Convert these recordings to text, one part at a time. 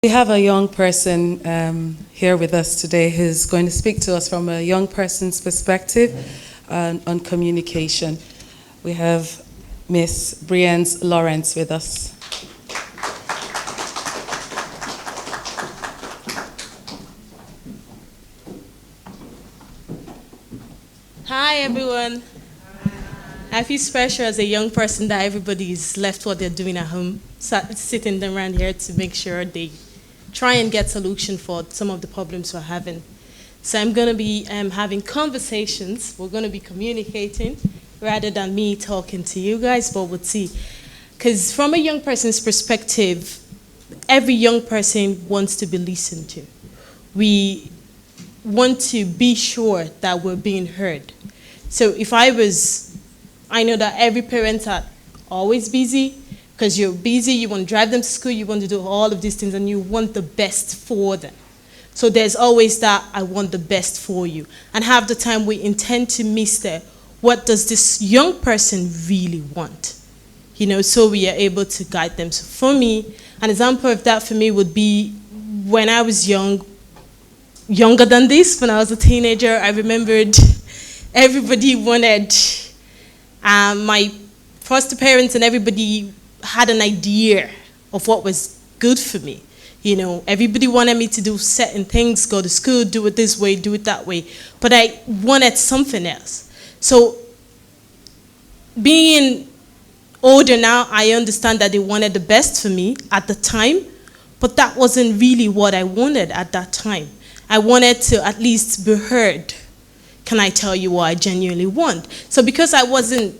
We have a young person here with us today who's going to speak to us from a young person's perspective on communication. We have Miss Brienze Lawrence with us. Hi everyone. I feel special as a young person that everybody's left what they're doing at home, sitting them around here to make sure they try and get solution for some of the problems we're having. So I'm going to be having conversations. We're going to be communicating rather than me talking to you guys, but we'll see. Because from a young person's perspective, every young person wants to be listened to. We want to be sure that we're being heard. So if I know that every parent are always busy, because you're busy, you want to drive them to school, you want to do all of these things, and you want the best for them. So there's always that, I want the best for you. And half the time we intend to miss that. What does this young person really want? So we are able to guide them. So for me, an example of that for me would be when I was younger than this, when I was a teenager, I remembered everybody wanted, my foster parents and everybody had an idea of what was good for me. Everybody wanted me to do certain things, go to school, do it this way, do it that way. But I wanted something else. So being older now, I understand that they wanted the best for me at the time, but that wasn't really what I wanted at that time. I wanted to at least be heard. Can I tell you what I genuinely want? So because I wasn't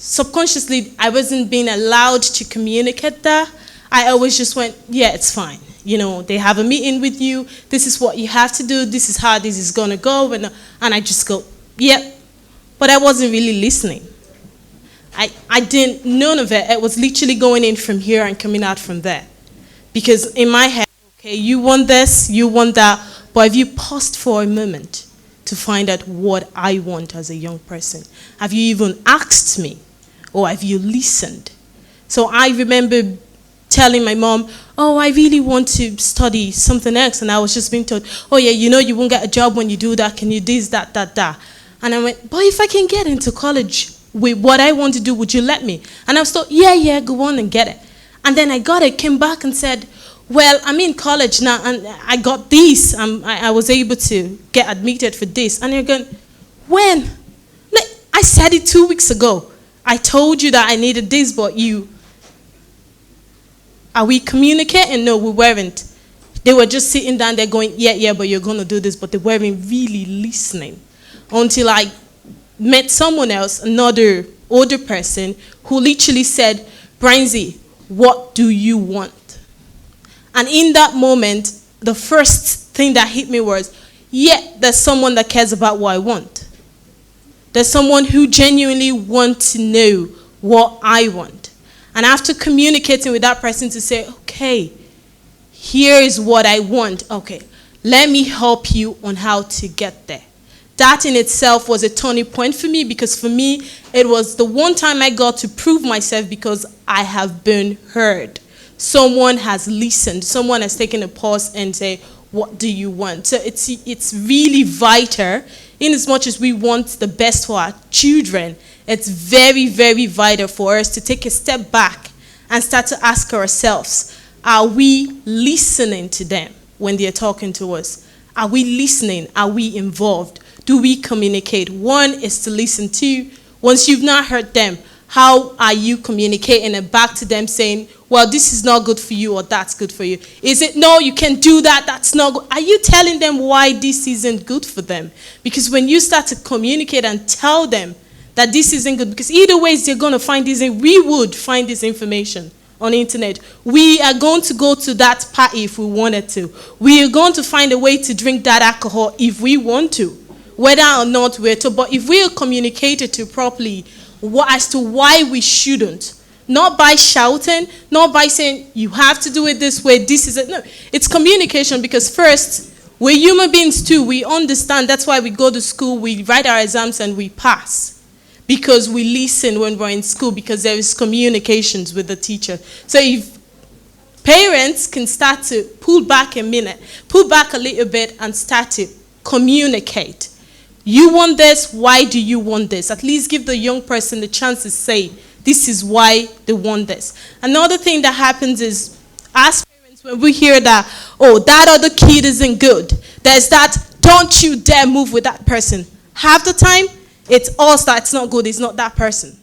subconsciously, I wasn't being allowed to communicate that, I always just went, yeah, it's fine. They have a meeting with you, this is what you have to do, this is how this is going to go, and I just go, yep. But I wasn't really listening. I didn't, none of it. It was literally going in from here and coming out from there. Because in my head, okay, you want this, you want that, but have you paused for a moment to find out what I want as a young person? Have you even asked me? Or have you listened? So I remember telling my mom, oh, I really want to study something else. And I was just being told, oh yeah, you won't get a job when you do that. Can you do this, that? And I went, but if I can get into college with what I want to do, would you let me? And I was told, yeah, go on and get it. And then I got it, came back and said, well, I'm in college now, and I got this. I was able to get admitted for this. And you're going, when? I said it 2 weeks ago. I told you that I needed this, but are we communicating? No, we weren't. They were just sitting down there going, yeah, but you're going to do this, but they weren't really listening. Until I met someone else, another older person, who literally said, Brienze, what do you want? And in that moment, the first thing that hit me was, yeah, there's someone that cares about what I want. There's someone who genuinely wants to know what I want. And after communicating with that person to say, okay, here is what I want. Okay, let me help you on how to get there. That in itself was a turning point for me, because for me, it was the one time I got to prove myself because I have been heard. Someone has listened. Someone has taken a pause and say, what do you want? So it's really vital. In as much as we want the best for our children, it's very, very vital for us to take a step back and start to ask ourselves, are we listening to them when they're talking to us? Are we listening? Are we involved? Do we communicate? One is to listen. Two, once you've not heard them, how are you communicating it back to them saying, well, this is not good for you or that's good for you? Is it, no, you can do that, that's not good? Are you telling them why this isn't good for them? Because when you start to communicate and tell them that this isn't good, because either ways they're going to find this, we would find this information on the internet. We are going to go to that party if we wanted to. We are going to find a way to drink that alcohol if we want to, whether or not we're to. But if we are communicated to properly as to why we shouldn't, not by shouting, not by saying, you have to do it this way, this is it. No, it's communication, because first, we're human beings too. We understand. That's why we go to school, we write our exams, and we pass. Because we listen when we're in school, because there is communications with the teacher. So if Parents can start to pull back a little bit and start to communicate. You want this, why do you want this? At least give the young person the chance to say, this is why they want this. Another thing that happens is, as parents, when we hear that, oh, that other kid isn't good, there's that, don't you dare move with that person. Half the time, it's us that's not good, it's not that person.